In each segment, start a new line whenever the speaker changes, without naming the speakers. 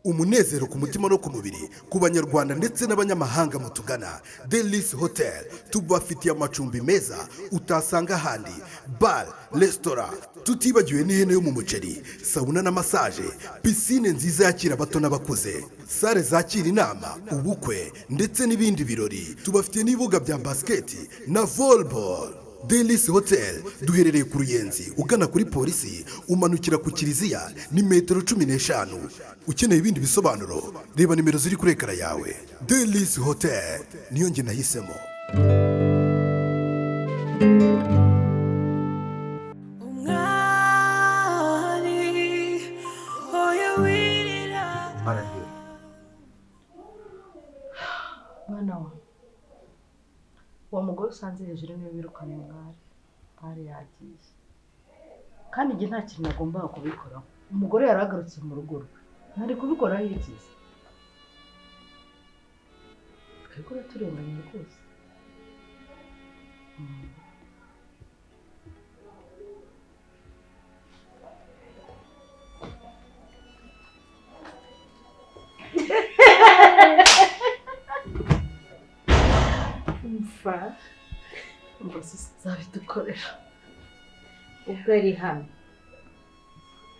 umunezero ku mutima no ku mubiri ku banyarwanda ndetse n'abanyamahanga mutugana. Delis Hotel tubafitiye amacumbi meza utasanga ahandi, bar, restaurant, tutibagiwe n'ihene yo mu muceri, sauna na massage, piscine nziza yakira abato n'abakuze, sale zakira inama, ubukwe ndetse n'ibindi birori. Tubafitiye n'ibibuga bya basket na volleyball. Delis Hotel duherereye ku Ruyenzi ugana kuri polisi, umanukira ku Kiliziya ni metero 15. Ukeneye ibindi bisobanuro reba nimero ziri kuri ekara yawe. Delis Hotel niyo nge nahisemo.
Uwo mugore usanze hejuru niwe wirukanye mwari yagiye, kandi igihe nta kintu agomba kubikoraho. Umugore yaragarutse mu rugo rwe, ntari kubikoraho yikize. Twekora turenganye rwose. Ngo sizabidukorera ubwo ari hano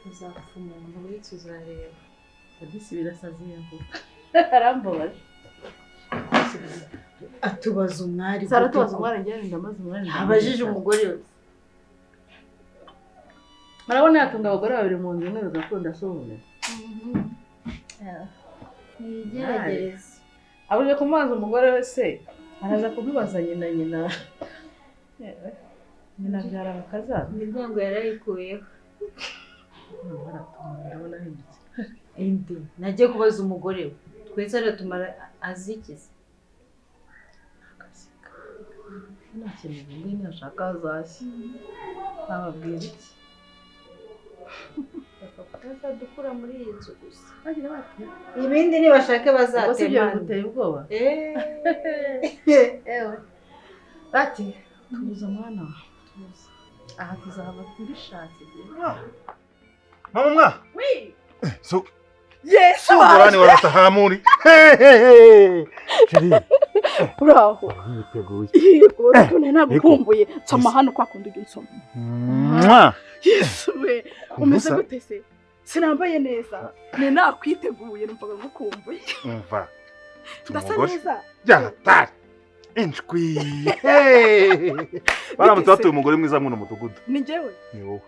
uzapfa umuntu witse uzareba abisi birasaziye vuba arambabaje atubaza umwari zaratubaza umwari njye ndamaze umwari abajije umugore we marabona yatunga abagore babiri mu nzu imwe bazakunda sohone nigeragereza abuje kumanza umugore we se araza kubibaza nyina byara bakazaza imiryango yarayikuyeho ndabona hindutse indi nagiye kubaza umugore we twese aratumara azikize akasika nta kintu ngini ashaka azashya ababwira iki bakaza dukura muri iyi nzu gusa bagira bati ibindi nibashake bazatema guteye ubwoba ewe bati tubuza mwana tubuza aha tuzaba turishake
mama
oui
so
yes
urani waratahamuri cheri
Bravo.
Niteguye.
Yego nagukumbuye nsoma hano kwa kundi nsoma. Yes we. Umeze gute se? Sinambaye neza. Ne nakwiteguye numvaga ngukumbuye.
Umva.
Ndasa neza.
Ja, ta. Inchwi. Baramutatu umugore mwiza mwe no mudugudu.
Ni jewe.
Ni wowe.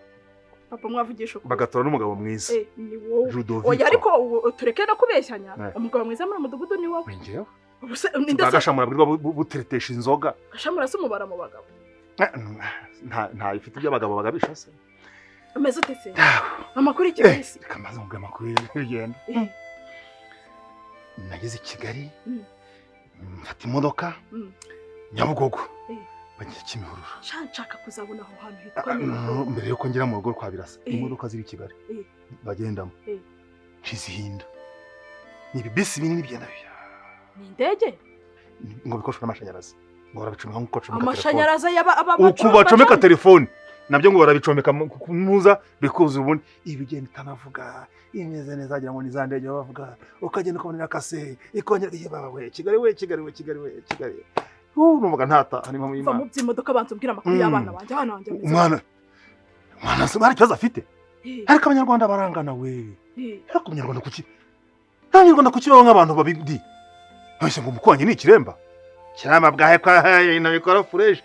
Papa mwavugisha ko.
Bagatora n'umugabo mwiza.
Ni wowe.
Ludovico.
Oya ariko tureke no kubeshyanya. Umugabo mwiza mu mudugudu ni wowe.
Njewe.
Ndagashamura
bwirwa buteretesha inzoga.
Gashamura se umubara mu bagabo.
Nta ifite iby'abagabo bagabisha se.
Ameze utese. Amakuru y'ikibisi.
Kamaze mu amakuru y'urugendo. Nageze i Kigali. Mfata imodoka. Nyabugogo. Bagiye Kimihurura.
Nshaka kuzabona aho hantu hitwa
mbere yuko ngera mu rugo kwa Birasa. Imodoka ziri i Kigali. Bagendamo. Kizihinda. Ni bibisi binini byana bya.
Ni indege?
Ngo bikoshwe n'amashanyarazi. Ngo barabicomeka nko telefone.
Amashanyarazi yaba
uko bacomeka telefone. Nabyo ngo barabicomeka kunuza bikuza ubundi ibigenda itanavuga. Imeze neza agira ngo nizandege bavuga. Ukagenda ukabonera kase. Ikongera yebawe Kigali we. Numvaga ntata ari mu Imana.
Mu by'imodoka banzubwira amakuru y'abana banje hano wanjye.
Mwana se bari cyaza afite. Ariko abanyarwanda barangana we. Ariko abanyarwanda kuki? Abanyarwanda kuki baba nk'abantu babindi? Ese ngo mukwanye ni ikiremba? Kirama bwahe kwa inabikora fresh.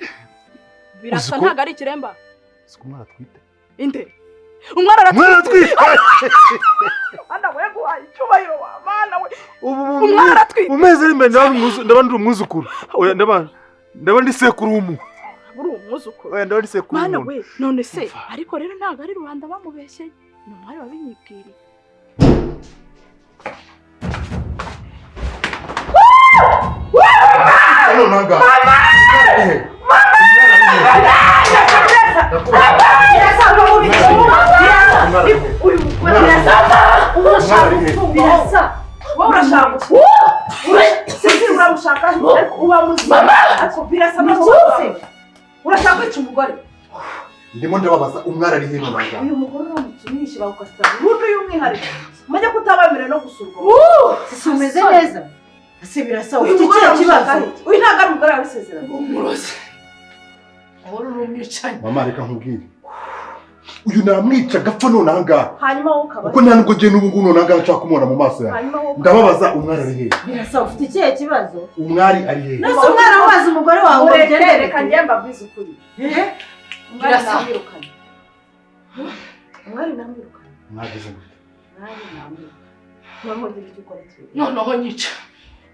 Birasa ntago ari ikiremba.
Siko mwana twite.
Inde. Umwana aratwite. Ana we guhaye icyubahiro wa mana we. Umwana aratwite.
Umeze rimwe ndabandi umwuzukuru. Oya ndabandi sekurumu.
Buri umwuzukuru.
Oya ndabandi sekurumu.
Mana we none se ariko rero ntago ari Rwanda bamubeshye. Ni umwari wabinyibwiriye.
Hello Naga. Ndimo ndababaza umwara ari hino Naga.
Uyu mugore uramutumisha bakasaba. Uyu umwihariko. mujye kutabamira no gusurwa
si umeze neza ese birasa ufite ikihe kibazo
uyu ntabwo ari umugore wawe isezerano
umurozi
ahora uri umwicanyi
mama reka nkubwire uyu namwica gapfa none ahangaha
hanyuma wowe ukaba
kuko nta nubwo ngiye n'ubu ngubu none ahangaha nshaka kumubona mu maso yawe
hanyuma wowe
ndababaza umwari ari hehe
birasa ufite ikihe kibazo
umwari ari hehe
nese umwana wabaza umugore wawe
ugendere reka njye mbabwize ukuri umwari namwirukanye umwari namwirukanye
mwageze gute
umwari namwirukanye noneho ngira icyo ukora twe
noneho nyica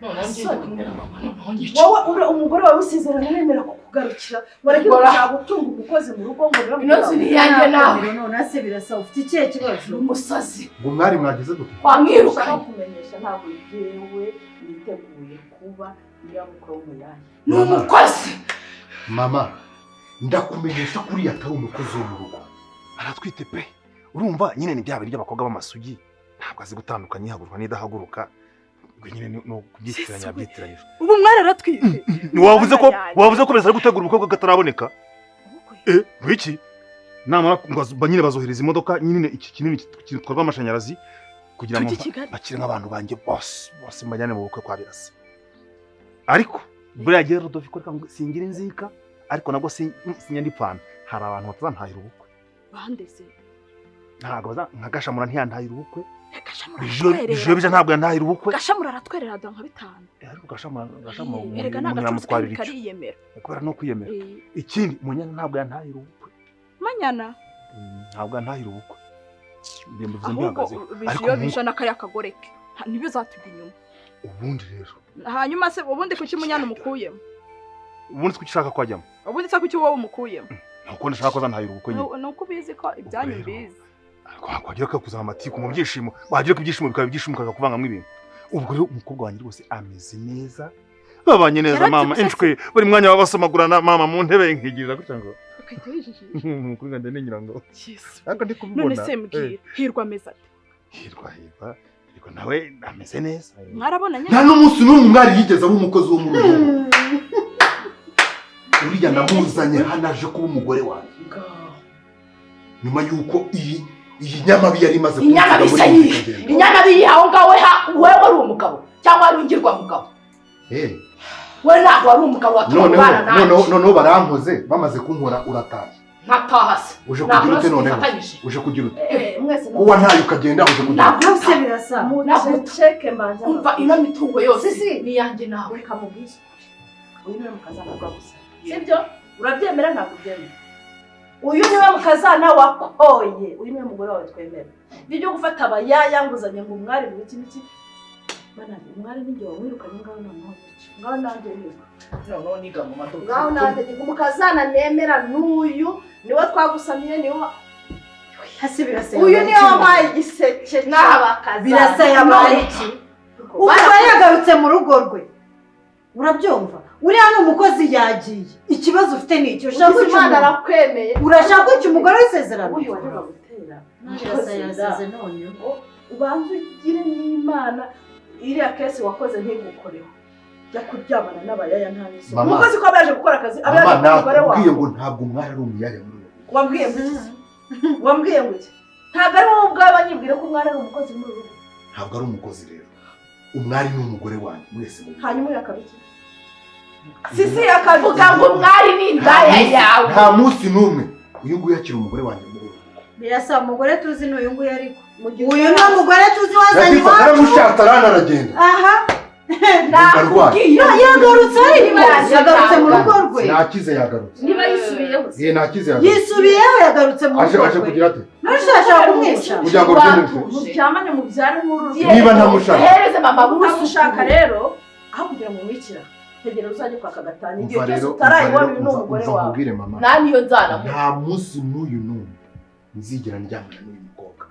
noneho ngiye kumwe na mama noneho nyica
wowe umugore wawe usezerano nemera kukugarukira wareke gushaka gutunga umukozi mu rugo ngo rero
inozi ni yanjye nawe
none ase birasa ufite ikihe kibazo
umusazi
ngo umwari mwageze gute
wamwirukanye
kumenyesha ntabwo yewe niteguye kuba iyabukuru w'umuyayi
ni umukozi
mama ndakumenyesha kuri atari umukozi wo mu rugo aratwite pe urumva nyine ni bya bintu by'abakobwa b'amasugi ntabwo azi gutandukanya ihaguruka n'idahaguruka ubwo nyine no kubyitiranya yabyitiranyije
ubu mwari aratwite
wavuze ko beza gutegura ubukwe bw'akataraboneka iki namara nyine bazohereza imodoka nyine iki kinini kitwarwa amashanyarazi kugira ngo bakire nk'abantu banjye bose mbajyane mu bukwe kwa birasa ariko buriya gihe Rodolphe ko singira inzika ariko nabwo sinyandipfana hari abantu batazantahira ubukwe
bandeze
ntabwo nka Gashamura ntiyantahira ubukwe
Gashamura
bija ntabwo yantahira ubukwe
Gashamura aratwerera nka 5
ariko Gashamura
erega nagacuzwe kariyemera
kubera no kwiyemera ikindi munyana ntabwo yantahira ubukwe
manyana
ntabwo yantahira ubukwe
ndimbuze mbihagaze ariko bisha nakaya kagoreke ntibizatujya inyuma
ubundi rero
hanyuma se ubundi kuki munyana umukuyemo
ubundi kuki ushaka kwajyamo
ubundi se kuki wowe umukuyemo
nuko ndashaka ko zantahira ubukwe nyine
nuko ubizi ko ibyanyu mbizi
wagira ko kuzana amatiku mu byishimo wagira ko ibyishimo bikaba ibyishimo kuvangamo ibintu ubwo rero umukobwa wanjye rwose ameze neza babanye neza mama inshwe buri mwanya babasomagurana mama mu ntebe nkigirira gutya ngo kuri ngande ningira ngo ariko ndi kubibona
none se mbwira hirwa ameze ate
hirwa ariko nawe ameze neza
mwarabona nyine
nta n'umunsi n'umwe mwari yigeze aba umukozi wo mu rugo uriya namuzanye hano aje kuba umugore wanjye nyuma y'uko iyi nyamabi yari imaze
inyamabi aho ngaho wewe wari umugabo cyangwa wari ungirwa mugabo we ntabwo wari umugabo watubana
nanjye noneho barankoze bamaze kunkora uratashye
nkataha se
uje kugira ute noneho uje kugira ute kuba ntayo ukagenda uje kugira
ute byose birasa
naguceke mbanza
umva ino mitungo yose ni yanjye nawe
reka mubwize uyu niwe mukazana kwa gusa sibyo urabyemera ntabwo ubyemera uyu niwe mukazana wakoye uyu niwe mugore wawe twemera ibyo gufata abayayanguzanye ngo umwari mu iki bana umwari ninjye wamwirukanye ngaho noneho ngaho nanjye niga
noneho niga mu maduka
ngaho nanjye umukazana nemera n'uyu niwe twagusamiye niwe
hasi birasa
uyu niwe wabaye igiseke n'abakaza
birasa yabaye iki ubwo yagarutse mu rugo rwe urabyumva uriya ni umukozi yagiye ikibazo ufite ni icyo ushaka ko
Imana arakwemeye
urashaka ko umugore w'isezerano
uyu wajyaga gutera
birasa yasaze none
ubanza ugire n'Imana iriya kesi wakoze ntigukoreho jya kuryamana n'abayaya nta n'isi umukozi ko abaje gukora akazi abaje umugore wawe
wabwiye ngo ntabwo umwari ari umuyaya muri ubu
wambwiye ngo iki ntabwo ari wowe ubwawe banyibwire ko umwari ari umukozi muri ubu
ntabwo ari umukozi rero umwari ni umugore wanjye mwese mu
hanyuma yakabiki sisi akavuga ngo umwari ni indaya yawe
nta munsi n'umwe uyu nguyu yakira umugore wanjye muri ubu
birasa umugore tuzi n'uyu nguyu ariko uyu ni umugore tuzi wazanye
iwacu yaramushatse aranaagenda
aha yagarutse yagarutse mu rugo rwe
nakize yagarutse
niba yisubiyeho
nakize yagarutse
yisubiyeho yagarutse mu rugo rwe
aje kugira ate
ntushaka kumwica
kugira ngo rugende
muryamane mu byaro nkuru
niba ntamushaka
hereze mama bushaka rero aho kugira ngo mwikira tegera uzajye kwaka gatanya igihe cyose utarayibona uyu ni umugore wawe
nta niyo nzana
nta munsi n'uyu n'umwe nzigera ndyamana n'uyu mukobwa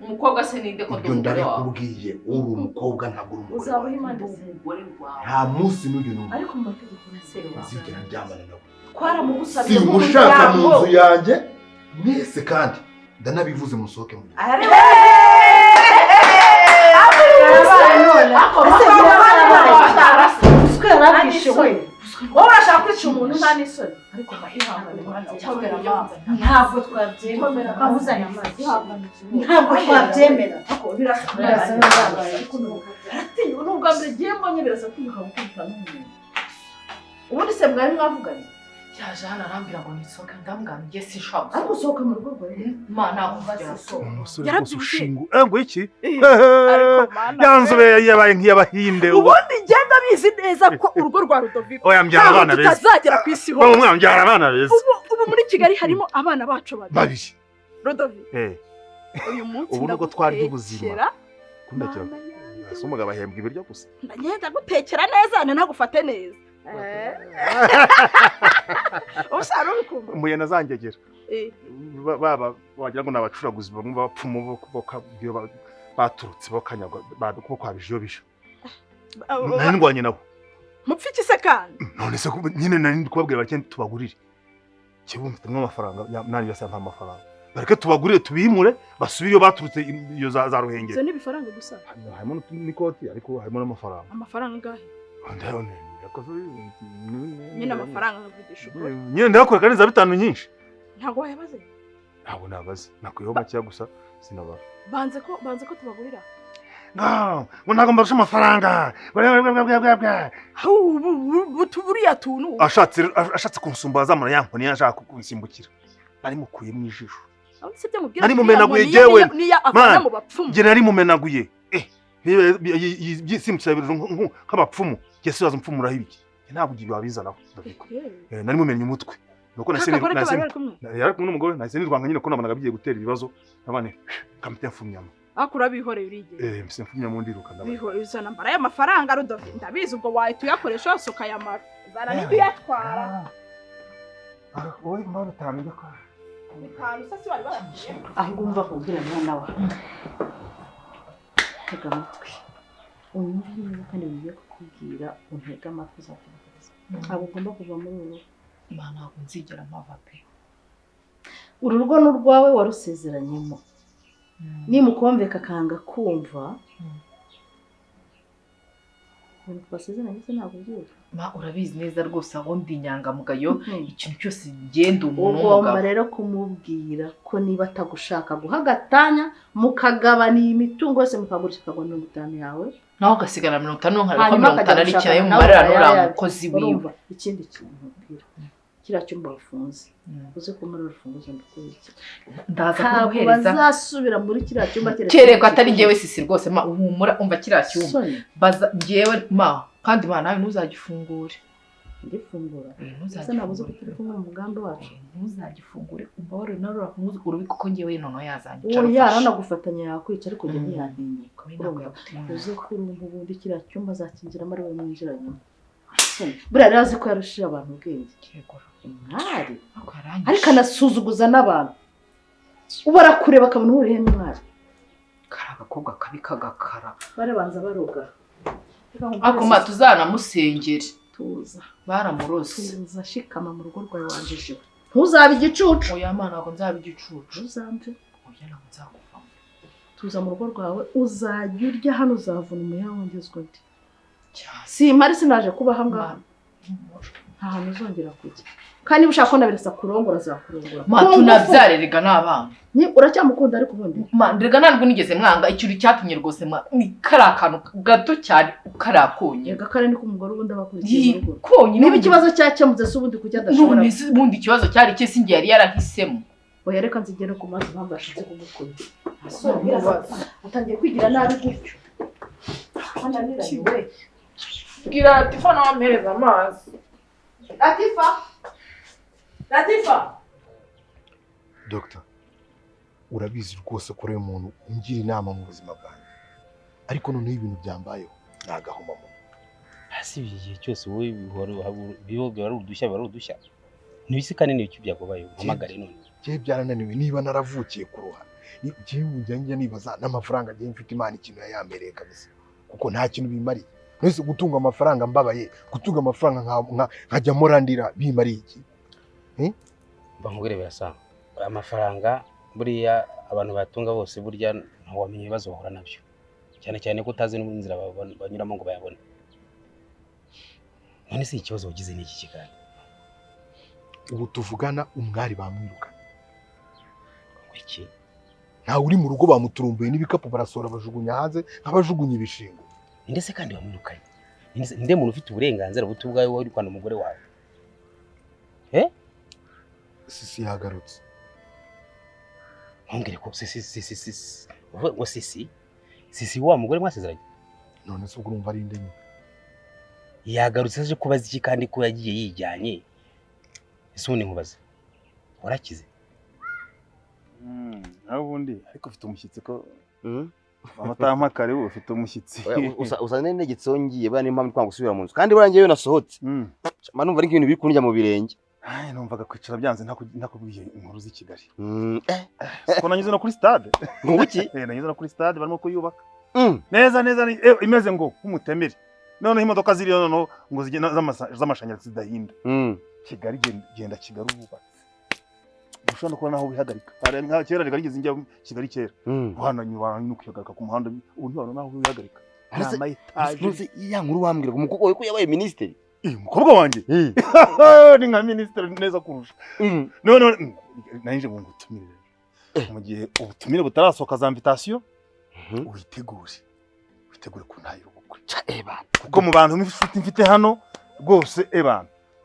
umukobwa se ninde ko
ibyo ndabikubwiye uri umukobwa ntabwo uri umugore
uzabaho imana
umugore wawe
nta munsi n'uyu n'umwe
ariko mu mategeko naseruka
nzigera ndyamana nawe
twaramugusabiye
si umushaka mu nzu yanjye mwese kandi ndanabivuze musohoke mu
wowe urashaka kwica umuntu nta n'isoni ariko mahihangane mwana
ntabwo twabyemera amuzanye amazi ntabwo twabyemera birasa
n'ubwa mbere giye mbonye birasa kwibuka gukubita n'umuntu ubundi se mwari mwavuganye yaje hano arambwira ngo nisohoke ndamubwira ngiye sinshobora ariko usohoka mu rugo rwawe ntabwo mvugirasohoka
umusore rwose ushingu ngo iki yanzobe yabaye nk'iy'abahinde
ubundi ngenda bizi neza ko urugo rwa Rudoviko
oya mbyara abana beza
tutazagera ku isi hose
umwana mbyara abana beza
ubu muri Kigali harimo abana bacu
babiri
Rudoviko uyu munsi
ubu nuko twarya ubuzima kundakira ase umugabo ahembwa ibiryo gusa
ndagenda gutekera neza nagufate neza usaro bikumva
umuye nazangegera baba wagira ngo nabacuraguzi bamwe bapfumu bo baturutse bakanyagwa ko kwabije yo bisho nari ndwanye nabo
mupfiki se kandi
none se nyine nari kubabwira bake tubagurire kibu mfite amafaranga nani yasa nta mafaranga bareke tubagurire tubimure basubire iyo baturutse iyo za ruhengeri
zo nibifaranga gusa
harimo n'ikoti ariko harimo n'amafaranga
ngahe
ndabona
nyine amafaranga nkavugisha ukuri
nyine ndakora kandi za bitanu nyinshi
ntago wayabaze
ntabwo nabaze nakuyeho make gusa sinabara
banze ko tubagurira
ngo ntabwo mbarusha amafaranga
buriya tuntu
ashatse kunsumba azamura yankoni yashaka kunsimbukira nari mukuye mu ijisho
nari
mumenaguye jewe njye nari mumenaguye simukira nk'abapfumu Yesu yaza umfumuraho ibiki ntabwo igihe babizanaho nari mumenye umutwe nuko nari kumwe n'umugore nahise nirwanga nyine ko nabonaga bigiye gutera ibibazo nabane kamite mfumyamo
akura bihore urige
mise mfumyamo ndiruka ndabane
bihore uzana mbara y'amafaranga Rudoviko ndabizi ubwo wahita uyakoresha yose ukayamara zana n'ibiyatwara
wowe mpamvu utamenya ko
sasi bari barambiye
ahubwo umva kubwira mwana wa tega amatwi unyumve neza kandi wigiye kukubwira untega amatwi uzategereza ntabwo ugomba kuva muri uru Imana ntabwo nzigera mpava pe uru rugo ni urwawe warusezeranyemo nimukomveka akanga kumva twasezeranye se ntabwo ubyuka urabizi neza rwose aho ndi inyangamugayo ikintu cyose ngenda umuntu ugomba rero kumubwira ko niba atagushaka guha agatanya mukagabana iyi mitungo yose mukagurisha akagwa 50 yawe naho ugasigara 50 nkareka 50 ari cyayo mu marara n'uriya mukozi wiwe ikindi kintu mbwira kiriya cyumba bafunze uze kumara urufunguzo ndukubiki ndaza kuguhereza bazasubira muri kiriya cyumba kereko atari njyewe sisi rwose ma uhumura umva kiriya cyumba baza njyewe ma kandi ma nawe ntuzagifungure ndifungura ntuzase nabuze kutiri kumwe mu mugambi wacu ntuzagifungure umva wari narura kumuzi urubiko ko njyewe nono yazangicara uwo yarana gufatanya yakwica ariko njye ntiyantinyuka uze kurumva ubundi kiriya cyumba azakinjira mari we mwinjira nyuma buriya rero azi ko yarushije abantu ubwenge mwari ariko anasuzuguza n'abantu ubu arakureba akabona uhuriye n'umwari kari agakobwa kabi kagakara barabanza baroga ako ma tuzanamusengere tuza baramurose tuza shikama mu rugo rwawe wanjije ntuzabe igicucu oya mana ntabwo nzaba igicucu uzamve oya ntabwo nzakuvamo tuza mu rugo rwawe uzajya urya hano uzavuna umuyaga wongezwa ndi si mari sinaje kuba hangaha nta hantu uzongera kujya kandi ushaka ko nabirasa kurongora zakurongora ma tunabyarerega n'abana ni uracyamukunda ariko ubundi ma ndega ntabwo nigeze mwanga ikintu cyatumye rwose ni karakantu gato cyane ukarakonye gakare ni ko umugore ubundi abakurikiye mu rugo konye niba ikibazo cyakemutse se ubundi kujya adashobora ubundi ikibazo cyari cye singi yari yarahisemo oya reka nzigera ku mazi mpamvu ashize kumukunda atangiye kwigira nabi gutyo ananiranye Gira Latifa na wampereza amazi. Latifa.
Doctor, urabizi rwose ko uyu muntu ungira inama mu buzima bwanjye. Ariko noneho ibintu byambayeho nagahoma mu.
Hasi igihe cyose wowe bihobye wari udushya. Nibisikane n'icyo byagobaye umagare none.
Je byarananiwe niba naravukiye kuruha. Je njye nibaza n'amafaranga je mfite Imana ikintu yayambereye kabisa. Kuko nta kintu bimari. Nese gutunga amafaranga mbabaye, gutunga amafaranga nkajya morandira bimari iki?
Bamugere birasa. Amafaranga buriya abantu batunga bose burya ntaho wamenye ibibazo bahura nabyo. Cyane cyane ko utazi n'inzira banyuramo ngo bayabone. None se ikibazo ugize n'iki kigani?
ubu tuvugana umwari bamwirukanye.
Iki
Ntawe uri mu rugo bamuturumbuye n'ibikapu barasora bajugunya hanze nk'abajugunya ibishingo.
ndetse kandi bamwirukanye. Ninde muntu ufite uburenganzira buto bwawe wari kwanda umugore wawe?
Sisi yagarutse.
Ntongere ko ngo sisi wa mugore mwasezeranye.
None se ubwo urumva ari inde nyine?
Yagarutse aje kubaza iki kandi ko yagiye yijyanye. Ese ubundi nkubaze warakize?
Naho ubundi ariko ufite umushyitsi ko amatampa kare ubu ufite umushyitsi.
Usane negetse ngiye bane impamvu twanga gusubira mu nzu kandi burangiye nasohotse. Manumva ari ibintu biri kunjya mu birenge.
Numvaga kwicara byanze ntakubwiye inkuru z'i Kigali. Ko nanyuze no kuri stade.
Nguki?
Nanyuze no kuri stade barimo kuyubaka. Neza imeze ngo nk'umutemeri. Noneho imodoka ziri noneho ngo zigenda z'amashanyarazi zidahinda. Kigali genda Kigali ububatse. Ushobora kubona aho bihagarika. Hari nka kera rigarigize njya Kigali kera. Hano nyubana n'ukuyagaruka ku muhanda ubu ntibana naho bihagarika. Ama etaje.
Ya nkuru wambwira umukobwa we ko yabaye ministeri.
Umukobwa wanjye ni nka ministeri neza kurusha. None nanjye ngo ngutumire. Mu gihe ubutumire butarasohoka za invitation witegure kuntahira ubukwe. Kuko mu bantu mfite hano rwose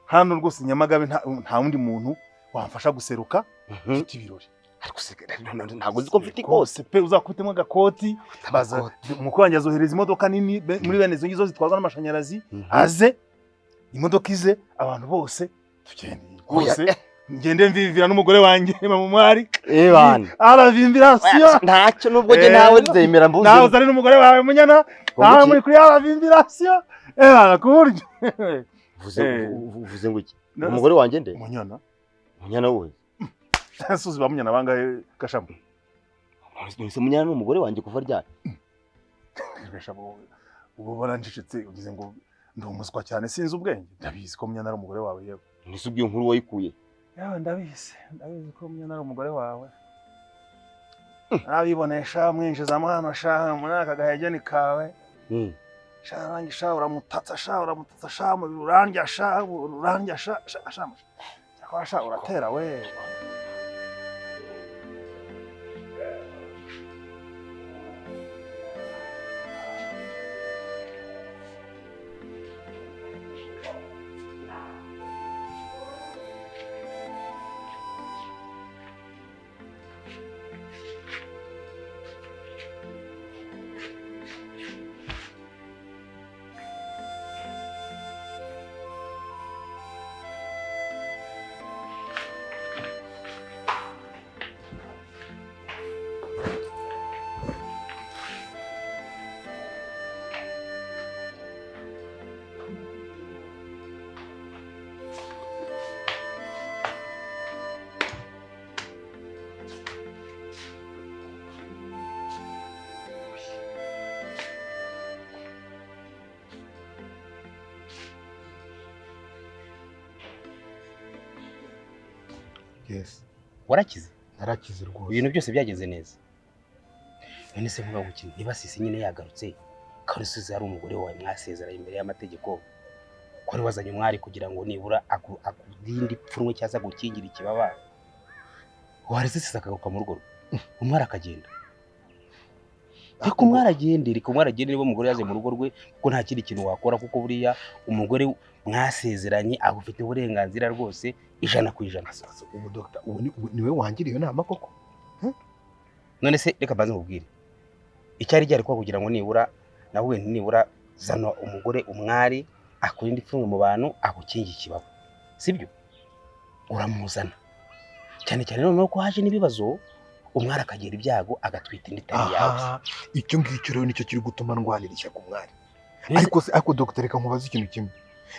hano rwose Nyamagabe nta wundi muntu wamfasha guseruka mfite ibirori.
Ariko ntabwo uzi ko mfite ikose
pe uzakubitemo agakoti baza umukuru wanjye azohereza imodoka nini muri bene izo ngizo zitwarwa n'amashanyarazi aze imodoka ize abantu bose tugende bose ngende mvivira n'umugore wanjye mu mwari aravimvirasiyo
ntacyo nubwo je nawe nzemera mbuze
nawe uzari n'umugore wawe munyana nawe muri kuri aravimvirasiyo kuburyo
uvuze ngo iki umugore wanjye nde munyana wowe
suzi ba munyana bangahe Gashabo?
Nise munyana n'umugore wanjye kuva ryari?
Gashabo ubu baranjicitse ugize ngo ndi umuswa cyane sinzi ubwenge. Ndabizi ko munyana ari umugore wawe yewe.
Nise ubwiye inkuru wayikuye?
Yawe ndabizi ko munyana ari umugore wawe. Abibonesha mwinjiza hano shaha muri aka gahegeni kawe. Sharangi shaha uramutatsa shaha mu rurangya shaha cyakora shaha uratera we. Yes.
Warakize?
Narakize rwose.
Ibintu byose byageze neza. None se mvuga ngo niba sisi nyine yagarutse karusize ari umugore wawe mwasezeranye imbere y'amategeko ko ari wazanye umwari kugira ngo nibura akudinde ipfunwe cyaza gukingira ikibaba. Warese sisi akagaruka mu rugo umwari akagenda. Ariko umwari agende niba umugore yaje mu rugo rwe kuko nta kindi kintu wakora kuko buriya umugore mwasezeranye agufite uburenganzira rwose 100%.
Ubu doctor niwe wangiriye nama koko?
None se reka banze mubwire. Icyari ryari kwa kugira ngo nibura zano umugore umwari akurinda ipfunwe mu bantu agukinga ikibabo. Sibyo? Uramuzana. Cyane noneho ko haje nibibazo umwari akagera ibyago agatwita inditari yawe.
Icyo ngicyo rero nicyo kiri gutuma ndwanira ishyaka umwari. Ariko doctor reka nkubaza ikintu kimwe.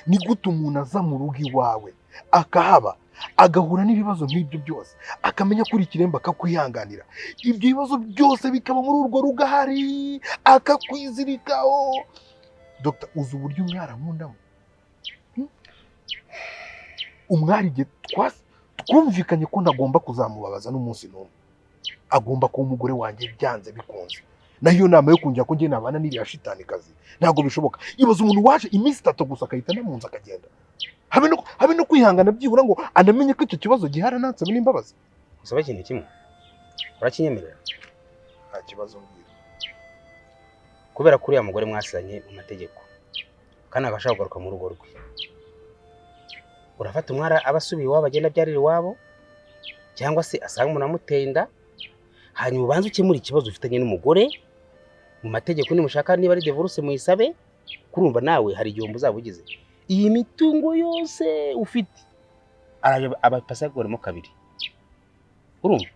Ni gute umuntu aza mu rugo iwawe akahaba agahura n'ibibazo nk'ibyo byose akamenya kuri ikiremba akakwihanganira ibyo bibazo byose bikaba muri urwo rugahari akakwizirikaho? Doctor uzi uburyo umwari amundamo? Umwari twumvikanye ko ntagomba kuzamubabaza n'umunsi n'umwe, agomba kuba umugore wanjye byanze bikunze. Nayo nama yo kunjya ko ngiye nabana n'iriya shitanikazi ntabwo bishoboka. Ibaza umuntu waje iminsi 3 gusa akahita namunza akagenda. habe no kwihangana byibura ngo anamenye ko icyo kibazo gihari nansaba n'imbabazi.
Usaba ikintu kimwe urakinyemerera?
Nta kibazo mbwira.
Kubera kuri ya mugore mwasanye mu mategeko kandi agashaka kugaruka mu rugo rwe, urafata umwara abasubiye iwabo agenda byarira iwabo, cyangwa se asanga umuntu amuteye inda, hanyuma ubanze ukemura ikibazo ufitanye n'umugore mu mategeko, nimushaka niba ari divorce muyisabe, kurumva nawe hari igihombo uzabugize. Iyi mitungo yose ufite araje abapasa goremo kabiri. Urumva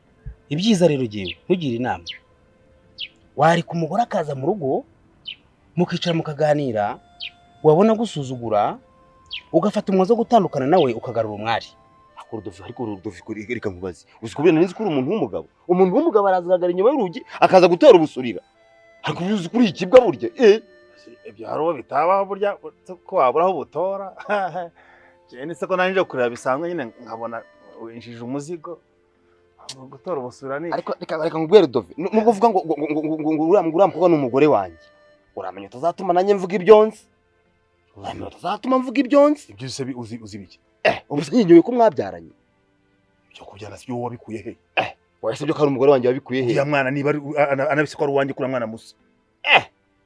ibyiza rero giye ntugira inama, wari ku mugore akaza mu rugo mukicara mukaganira, wabona gusuzugura ugafata umwanzuro wo gutandukana nawe ukagarura umwari.
Ariko Rudoviko reka nkubaze, uzi kubera nzi ko uri umuntu w'umugabo. Umuntu w'umugabo arazagara inyuma y'urugi akaza gutera ubusurira. Ariko uzi kuri ikibwa burya
Ibyaro bitabaho burya ko waburaho butora. Cyane se ko nanjye kureba bisanzwe nyine nkabona winjije umuzigo. Gutora ubusura ni.
Ariko reka nkubwire Rudoviko, nubwo uvuga ngo uramukobwa n'umugore wanjye, uramenya utazatuma nanjye mvuga ibyonzi. Uramenya utazatuma mvuga ibyonzi.
Ibyo se uzi biki?
Ubuse nyinyoye ko mwabyaranye.
Byo kubyana si byo wabikuye he?
Wahise byo ko ari umugore wanjye wabikuye he?
Uriya mwana niba anabise ko ari uwanjye kuri mwana musa.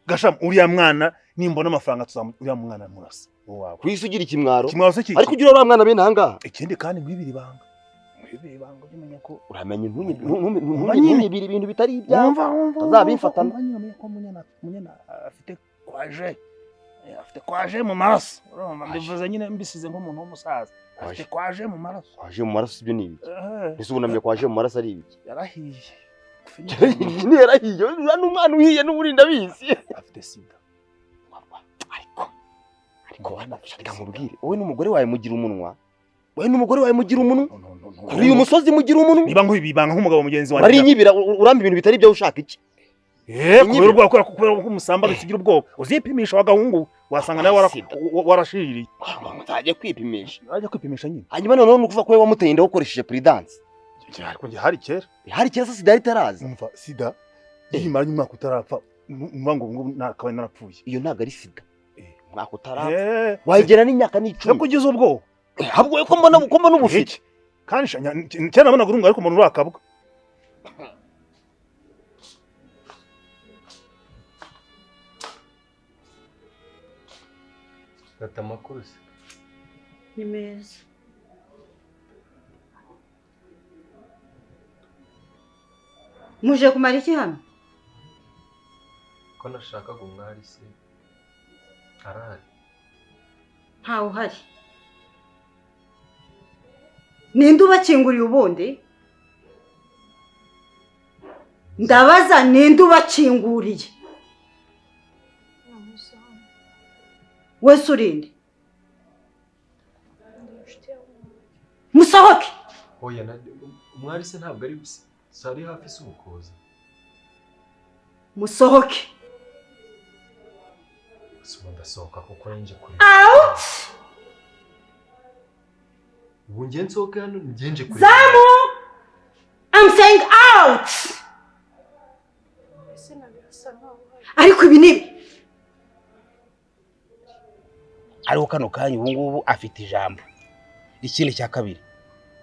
Gasham uriya mwana nimbona amafaranga uriya mwana murasa. Wawe.
Kwisi ugira ikimwaro.
Kimwaro se kiki?
Ariko ugira uriya mwana bene ahangaha.
Ikindi kandi ngwibiri banga. Ngwibiri banga umenya ko
uramenya ntunyibira ibintu bitari ibyawe. Tazabifatana.
Umenya ko munyana afite kwaje. Afite kwaje mu maraso. Urumva mbivuze nyine mbisize nk'umuntu w'umusaza. Afite kwaje mu maraso.
Kwaje mu maraso ibyo ni ibiki? Ese ubunamye kwaje mu maraso ari ibiki?
Yarahiye.
Ni yarahiye. Uriya n'umwana uhiye n'uburinda bizi.
Afite sida.
Ariko reka nkubwire, wowe n'umugore wawe mugira umunwa. Wowe n'umugore wawe mugira umunwa. Kuri uyu musozi mugira umunwa.
Niba nk'ibibanga nk'umugabo mugenzi wanjye.
Bari nyibira uramba ibintu bitari byo ushaka iki?
Kubera ko umusamba bisigira ubwoba. Uzipimisha wagahungu wasanga nawe warashiririye.
Mutaje kwipimisha.
Ajya kwipimisha nyine.
Hanyuma noneho nukuva ko we wamuteye inda ukoresheje prudence.
Ariko hari kera.
Hari kera sida yari taraza.
Umva sida. Imara umwaka utarapfa. Umva ngo nakabaye narapfuye.
Iyo ntago ari sida. Umwaka utarapfa. Wagera n'imyaka n'icumi.
Yo kugeza ubwo.
Habwo ko mbona ubufite.
Kandi cyane nabona gurunga ariko umuntu urakabwa.
Gata amakuru se?
Ni meza. Muje kumara iki hano?
Ko nashakaga umwari se arahari?
Ntawe uhari. Ninde ubakinguriye ubundi? Ndabaza ninde ubakinguriye? Wese urinde? Musohoke.
Oya umwari se ntabwo ari sari hafi s'ubukoza.
Musohoke.
Ndasohoka kuko nje kuri.
Out.
Ubu ngiye nsohoke hano nje kuri.
Zamu. I'm saying out. Ariko ibi nibi.
Ariko kano kanya ubu ngubu afite ijambo. Ikindi cya kabiri,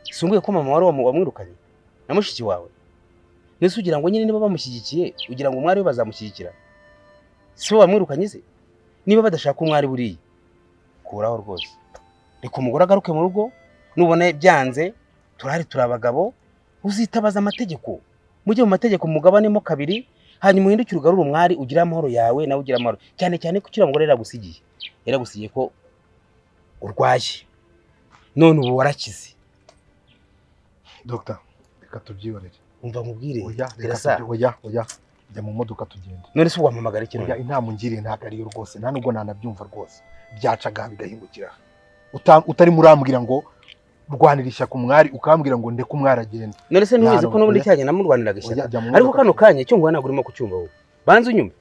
sumbuye ko mama wari wamwirukanye na mushiki wawe. Nese ugira ngo nyine niba bamushyigikiye ugira ngo umwari we bazamushyigikira? Si bo bamwirukanye se? Niba badashaka umwari buriye kuraho rwose. Reka umugore agaruke mu rugo, nubona byanze turahari turabagabo, uzitabaza amategeko. Mujye mu mategeko mugabanemo kabiri, hanyuma uhindukire ugarura umwari ugira amahoro yawe nawe ugira amahoro. Cyane cyane ko kira mugore yaragusigiye ko urwaye. None ubu warakize.
Doctor, reka tubyiborere.
Umva nkubwire.
Oya. Jya mu modoka tugende.
None se wampamagara iki none?
Inama ungiriye ntago ariyo rwose. Nta nubwo nanabyumva rwose. Byacaga bigahingukira. Utari murambwira ngo rwanira ishyaka umwari ukambwira ngo ndeke umwari agende.
None se ntubizi ko n'ubundi cyanye namurwaniraga ishyaka. Ariko kano kanya cyo ngwana nagurimo kucyumva wowe. Banze unyumve.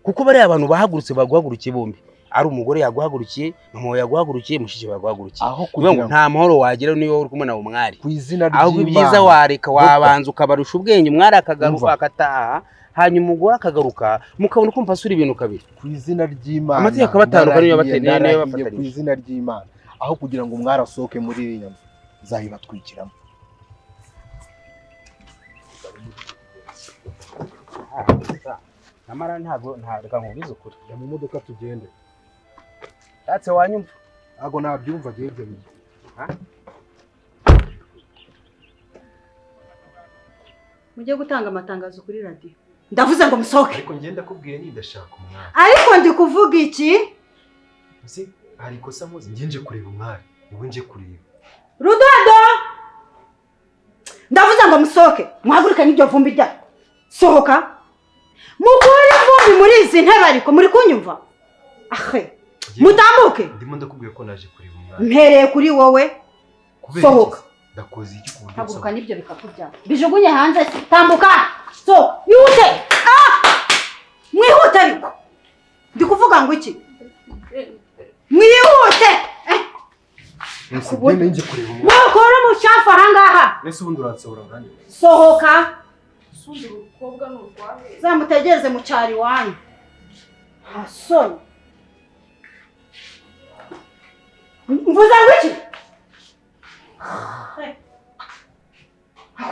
Kuko bari abantu bahagurutse baguhagurukiye bombi. Ari umugore yaguhagurukiye, mama yaguhagurukiye, mushiki yaguhagurukiye. Nta mahoro wagira niyo uri kumwe na umwari.
Kwizina ry'Imana.
Aho ibyiza wareka wabanza ukabarusha ubwenge umwari akagaruka akataha, hanyuma umugore akagaruka mukabona uko mpasura ibintu kabiri.
Kwizina ry'Imana.
Amategeko abatandukanye niyo bafatanye.
Kwizina ry'Imana. aho kugira ngo umwari asohoke muri iyi nyama zayibatwikiramo.
Namara ntabwo reka nkubize ukuri.
Ya mu modoka tugende.
Yatse wanyumva.
Ntabwo nabyumva gihe ibyo bintu.
Mujye gutanga amatangazo kuri radio. Ndavuze ngo musohoke.
Ariko ngenda kubwiye nidashaka umwari.
Ariko ndi kuvuga iki?
Uzi hari ikosa muzi ngenje kureba umwari. Niwe nje kureba.
Rudodo! Ndavuze ngo musohoke. Muhaguruke n'ibyo vumbi rya. Sohoka. Mukore vumbi muri izi ntebe ariko muri kunyumva. Ahe. Mutambuke.
Ndimo ndakubwiye ko naje kureba umwari.
Mpereye kuri wowe. Sohoka.
Ndakoze iki kuburyo.
Haguruka n'ibyo bikakujya. Bijugunye hanze. Tambuka. So, yute. Mwihute ariko. Ndi kuvuga ngo iki? Mwihute.
Kubona nje kureba umwari.
Wakora mucafu ahangaha.
Ese ubundi uransobora nkandi.
Sohoka.
Sundi urukobwa n'urwahe.
Zamutegereze mu cyari wanyu. Hasoni. Mvuze ngo iki?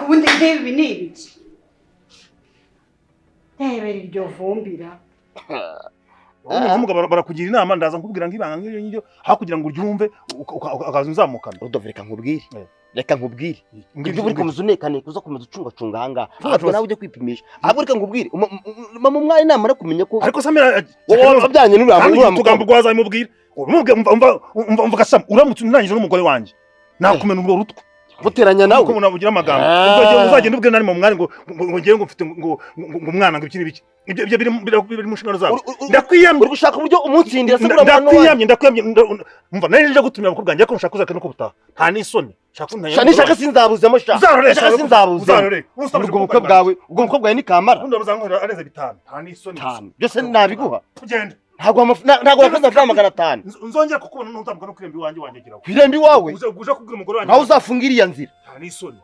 Ubundi ngibi ni ibiki? Tebera iryo vumbira.
Umugabo barakugira inama ndaza nkubwira ngibanga ngiryo hakugira ngo uryumve akaza nzamukana.
Rudolphe reka nkubwire ibyo buri kumuzunekane kuza kumeza ucungacunga hanga ntabwo nawe ujye kwipimisha ahubwo reka nkubwire mama umwari namara kumenya ko
ariko Samira
wabyanye n'uramubwira
tugambo gwaza imubwira umva gasam uramutse unangije n'umugore wanje nakumena ubwo rutwe
buteranya nawe
ko munabugira amagambo uzagenda ubwe nari mu mwari ngo ngiye ngo mfite ngo umwana ngo ibikini biki ibyo biri mu nshingano zabo ndakwiyamye
uri gushaka uburyo umutsindira se
ndakwiyamye umva nje gutumira abakobwa njye ko nshaka kuzaka no kubutaha nta n'isoni
nishaka sinzabuzemo sha nishaka sinzabuze ubwo bukwe bwawe ni kamara
undi bazankorera areze bitanu nta n'isoni
byose nabiguha
kugenda
ntabwo wakaza amafaranga 500
nzongera kukubona ntuzamuka no kwirembi wanjye wangegeraho
kwirembi wawe
uje kubwira umugore wanjye
nawe uzafungira iya nzira
nta n'isoni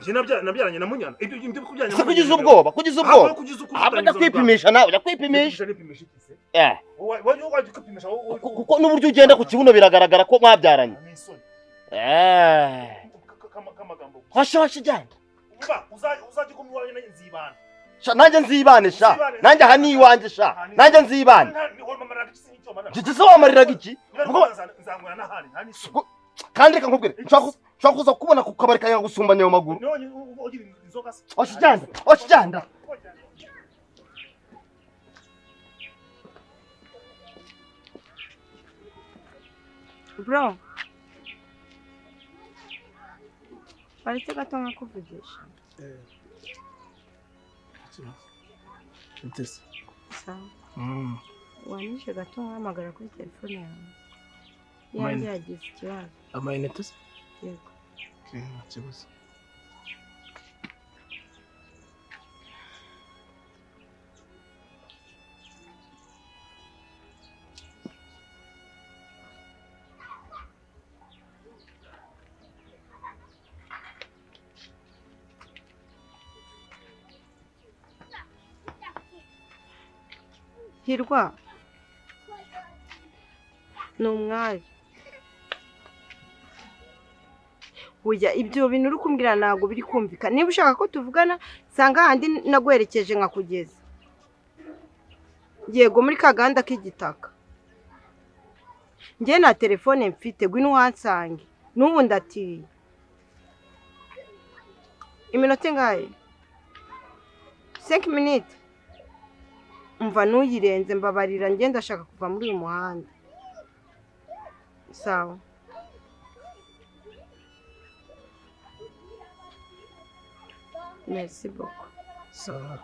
nje nabyaranye na munyana ibyo ndi kubyanya
se kugize ubwoba abada kwipimisha nawe ujya kwipimisha
waje kwipimisha
kuko n'uburyo ugenda ku kibuno biragaragara ko mwabyaranye hasha jyana
uzajye kumwanya nanjye nzibana
nanjye nzibane sha nanjye aha ni iwanjye sha nanjye nzibane se wamariraga iki kandi reka nkubwire nshaka kuza kubona ku kabari kanya gusumbanya ayo maguru oshijyanda
bro parece gato nkakuvugisha sawa wanyishe gato nkahamagara kuri telefone yawe yanjye yagize ikibazo
amayinite se
yego
kibazo
hirwa ni umwari ujya ibyo bintu uri kumbwira ntabwo biri kumvikana niba ushaka ko tuvugana sanga ahandi naguherekeje nkakugeza yego muri kaganda k'igitaka njye na telefone mfite ngwino uhansange n'ubu ndatiye iminota ingahe 5 minutes umva nuyirenze mbabarira njye ndashaka kuva muri uyu muhanda sawa merci beaucoup
sawa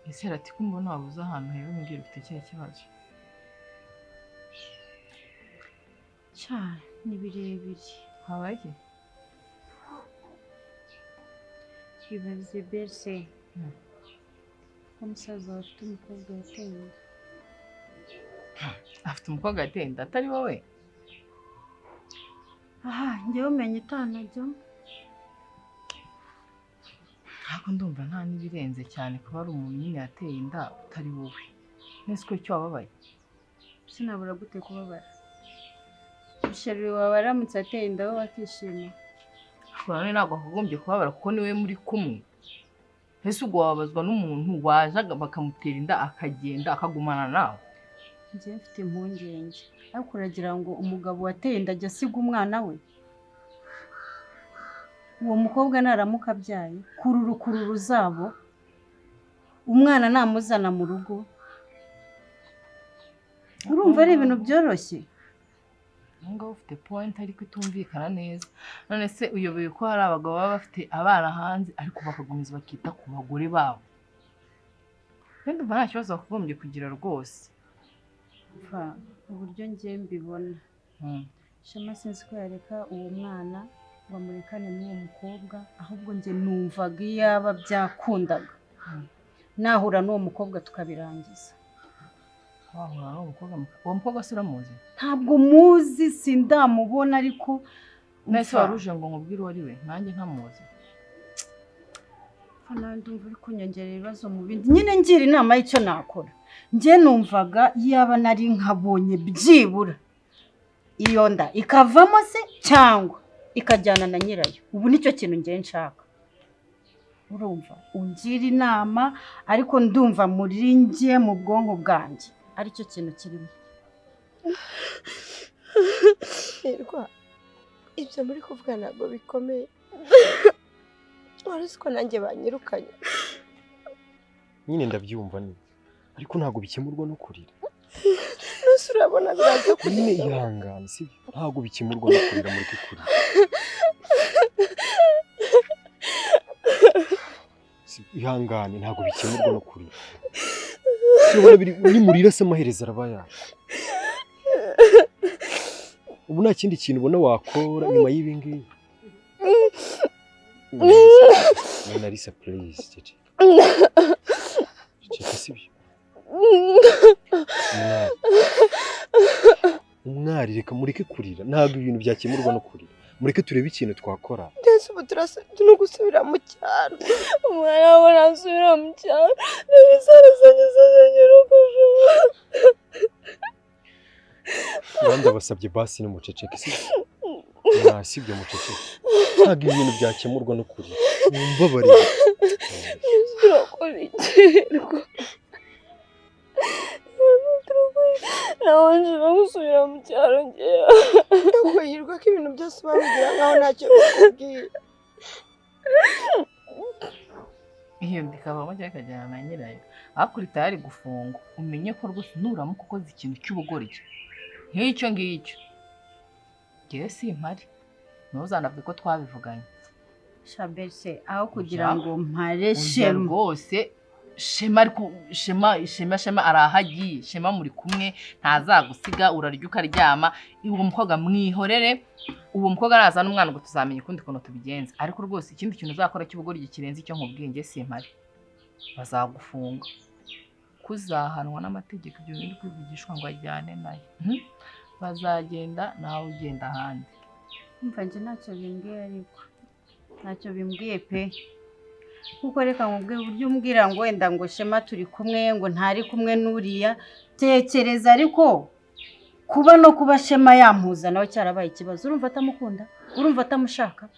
ese rati ko mbona wabuze ahantu heza mbwira ufite cyahe kibazo
cyane ni birebire
habaye
kibaze berse umusaza afite umukobwa yateye
afite umukobwa yateye inda atari wowe
aha njyewe umenye itanajya
ariko ndumva nta n'ibirenze cyane kuba ari umuntu nyine yateye inda utari wowe. Nese ko icyo wababaye?
Sinabura gute kubabara. Sheri wawe aramutse ateye inda wowe akishima.
None ntabwo akagombye kubabara kuko niwe muri kumwe. Ese ubwo wababazwa n'umuntu waje bakamutera inda akagenda akagumana nawe?
Njye mfite impungenge. Ariko uragira ngo umugabo wateye inda ajya asiga umwana we? Uwo mukobwa naramuka abyaye kururu zabo umwana namuzana mu rugo. Urumva ari ibintu byoroshye?
Ngo ufite point ariko itumvikana neza. None se uyoboye ko hari abagabo baba bafite abana hanze ariko bakagumiza bakita ku bagore babo. Kandi nta kibazo bakagombye kugira rwose.
Fa uburyo ngiye mbibona. Shema sinzi ko yareka uwo mwana ngo amurekane n'uwo mukobwa, ahubwo nge numvaga yaba byakundaga nahura n'uwo mukobwa tukabirangiza.
Wahura n'uwo mukobwa se uramuzi?
Ntabwo muzi, sindamubona ariko
nese waruje ngo nkubwire uwo ari we, nanjye ntamuzi.
Fana ndumva uri kunyongerera ibibazo mu bindi. Nyine ngira inama y'icyo nakora. Nge numvaga yaba nari nkabonye byibura iyo nda ikavamo se cyangwa ikajyana na nyirayo. Ubu nicyo kintu ngiye nshaka. Urumva ungira inama ariko ndumva muri ngiye mu bwonko bwanjye aricyo kintu kirimo.
Hirwa, ibyo muri kuvuga ntabwo bikomeye. Uretse ko nanjye banyirukanye.
Nyine ndabyumva ni ariko ntabwo bikemurwa no kurira.
Nose urabona biraza
kurira. Nyine ihangane si ntabwo bikemurwa no kurira muri kurira. Ihangane ntabwo bikemurwa no kurira. Ubona biri murira se amaherezo arabaya. Ubu nta kindi kintu ubona wakora nyuma y'ibi ngibi. Narisa please Tete. Tete sibyo. Umwari reka mureke kurira ntabwo ibintu byakemurwa no kurira. Mureke turebe ikintu twakora.
Ndetse ubu no gusubira mu cyaro. Umwana wawe arasubira mu cyaro. N'ibisarasanye rukujuma.
Wanda basabye basi ni muceceke sibyo. Sibyo muceceke. Ntabwo ibintu byakemurwa no kurira. Mumbabarire.
Urakorerwa. Nawanje gusubira mu cyaro ngeya. Kwirwa ko ibintu byose bambwira nkaho ntacyo bikubwiye.
Iyo ndikaba mujya kajyana na nyirayo. Akurita yari gufunga. Umenye ko rwose nuramuka ukoze ikintu cy'ubugoryi. Nk'icyo ngicyo. Ngewe simpari. Ntuzanabwe ko twabivuganye.
Shabel se aho kugira ngo mpare Shema
rwose Shema ariko Shema arahagiye. Shema muri kumwe ntazagusiga urarya ukaryama. Uwo mukobwa mwihorere. Uwo mukobwa arazana umwana ngo tuzamenye ukundi kuntu tubigenza. Ariko rwose ikindi kintu uzakora cy'ubugoryi kirenze icyo nkubwiye simpari. Bazagufunga. Kuzahanwa n'amategeko ibyo bindi kwivugishwa ngo ajyane nayo. Bazagenda nawe ugenda ahandi.
Umva nje ntacyo bimbwiye ariko. Ntacyo bimbwiye pe. Kuko reka nkubwire uburyo umbwira ngo wenda ngo Shema turi kumwe ngo ntari kumwe n'uriya. Tekereza ariko kuba no kuba Shema yampuza nawe cyarabaye ikibazo. Urumva atamukunda? Urumva atamushaka?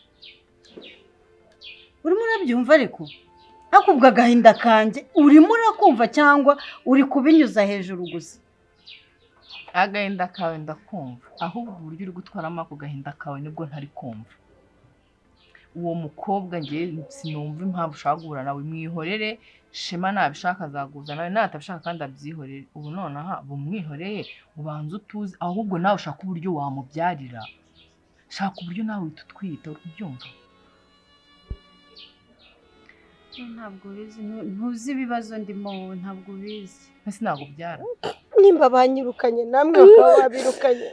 Urimo urabyumva ariko? Akubwa gahinda kanje urimo urakumva cyangwa uri kubinyuza hejuru gusa?
Agahinda kawe ndakumva. Ahubwo uburyo uri gutwaramo ako gahinda kawe nibwo ntari kumva. Uwo mukobwa ngiye sinumva impamvu ushaka guhura nawe. Mwihorere. Shema nabishaka azaguza nawe, natabishaka kandi abyihorere. Ubu nonaha bumwihoreye ubanza utuze, ahubwo nawe ushaka uburyo wamubyarira. Shaka uburyo nawe ututwita ubyumva.
Ntabwo bizi, ntuzi ibibazo ndimo wowe, ntabwo bizi.
Ese ntabwo byara.
Nimba banyirukanye namwe bakaba babirukanye.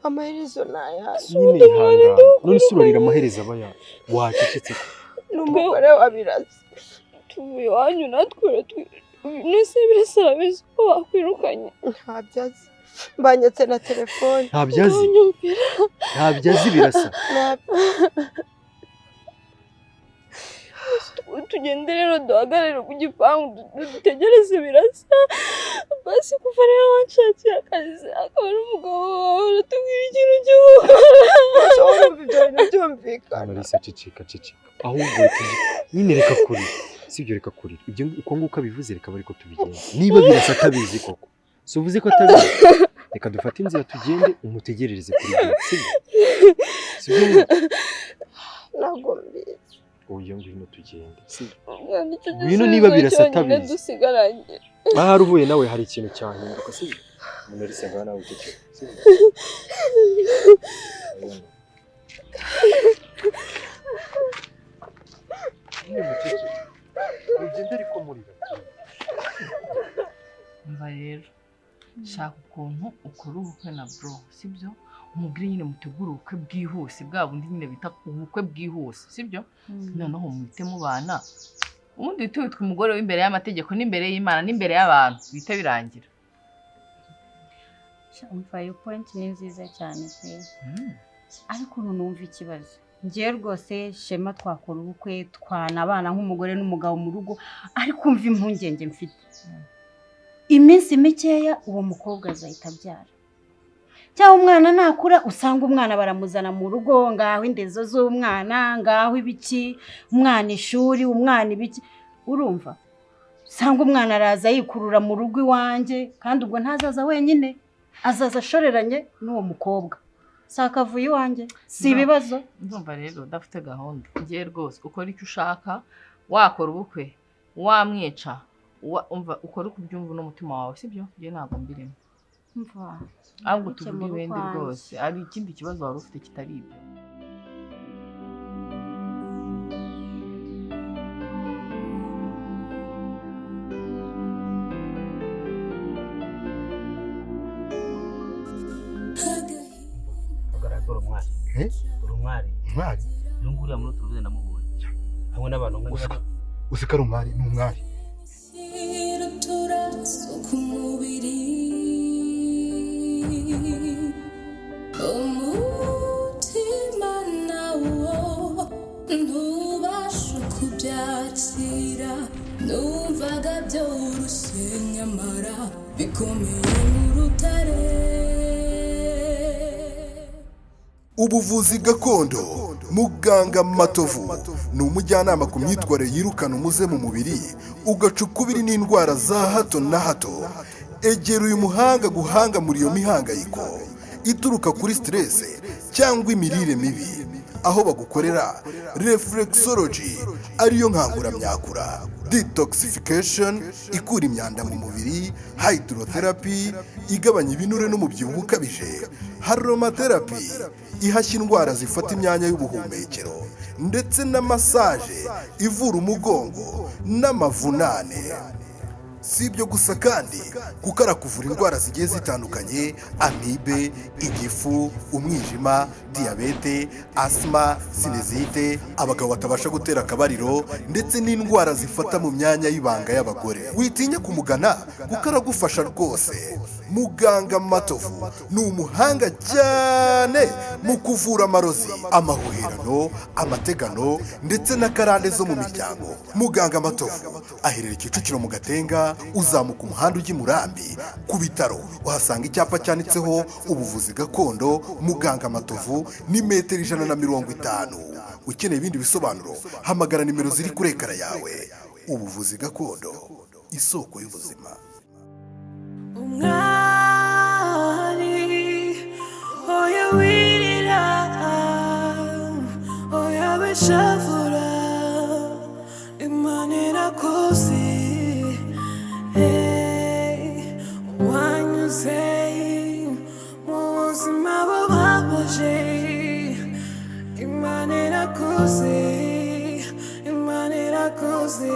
Amaherezo nayaje.
Nyine ihangane. None surarira amaherezo abaya. Wacecetse ko.
N'umugore wabiraze. Tuvuye wanyu natwe nese birasabise ko bakwirukanye. Ntabyazi. Mbanyetse na telefone.
Ntabyazi. Ntabyazi birasa.
tugende rero duhagarare ku gipangu dutegereze birasa basi kuva rero wanshakiye akazi akaba ari umugabo wawe uratubwira ikintu cy'umvikana
Marisa ceceka ahubwo nyine reka kurira sibyo reka kurira ibyo uko nguko bivuze reka bari ko tubigenza niba birasa atabizi koko so uvuze ko atabizi reka dufate inzira tugende umutegerereze kuri byo sibyo
ntabwo mbizi
uyu ngwino tugende sibyo
ngwino niba birasa atabizi dusigaranye
ahari uvuye nawe hari ikintu cyahinduka sibyo Marisa ngana nawe uceceka sibyo
Umva rero shaka ukuntu ukora ubukwe na bro sibyo umubwire nyine mutegura ubukwe bwihuse bwa bundi nyine bita ubukwe bwihuse sibyo noneho muhite mubana ubundi uhite witwa umugore w'imbere y'amategeko n'imbere y'Imana n'imbere y'abantu bihita birangira.
Umva iyo point ni nziza cyane pe ariko numva ikibazo ngiye rwose Shema twakora ubukwe twanabana nk'umugore n'umugabo mu rugo ariko umva impungenge mfite iminsi mikeya uwo mukobwa azahita abyara cyangwa umwana nakura usanga umwana baramuzana mu rugo ngaho indezo z'umwana ngaho ibiki umwana ishuri umwana ibiki urumva usanga umwana araza yikurura mu rugo iwanjye kandi ubwo ntazaza wenyine azaza ashoreranye n'uwo mukobwa sakavuye iwanjye si ibibazo
ndumva rero udafite gahunda ngiye rwose ukora icyo ushaka wakora ubukwe wamwica umva ukora uko ubyumva n'umutima wawe sibyo ngiye ntabwo mbirimo
mva
ahubwo tuvuge ibindi rwose ari ikindi kibazo wari ufite kitari ibyo
umwari nunguriya muri turuze ndamubonye hamwe n'abantu
usikara umwari n'umwari
umutima nawo ntubasha kubyakira numvaga byoroshye nyamara bikomeye nk'urutare.
Ubuvuzi gakondo muganga Matovu ni umujyanama ku myitwarire yirukana umuze mu mubiri ugaca ukubiri n'indwara za hato na hato. Egera uyu muhanga guhanga muri iyo mihangayiko ituruka kuri stress cyangwa imirire mibi aho bagukorera reflexology ariyo nkanguramyakura, detoxification ikura imyanda mu mubiri, hydrotherapy igabanya ibinure n'umubyibuho ukabije, aromatherapy ihashya indwara zifata imyanya y'ubuhumekero, ndetse na massage ivura umugongo n'amavunane. Si ibyo gusa kandi kuko arakuvura indwara zigiye zitandukanye, amibe, igifu, umwijima, diyabete, asima, sinezite, abagabo batabasha gutera akabariro, ndetse n'indwara zifata mu myanya y'ibanga y'abagore. Witinya kumugana kuko aragufasha rwose. Muganga Matovu ni umuhanga cyane mu kuvura amarozi, amahuherano, amategano ndetse n'akarande zo mu miryango. Muganga Matovu aherereye Kicukiro mu Gatenga, uzamuka umuhanda ujya i Murambi ku bitaro uhasanga icyapa cyanditseho ubuvuzi gakondo Muganga Matovu ni metero 150. Ukeneye ibindi bisobanuro hamagara nimero ziri kuri ekara yawe. Ubuvuzi gakondo, isoko y'ubuzima.
Umwari oya wirira oya beshavura Imana irakoze wanyuze mu buzima bubabaje Imana irakoze Imana irakoze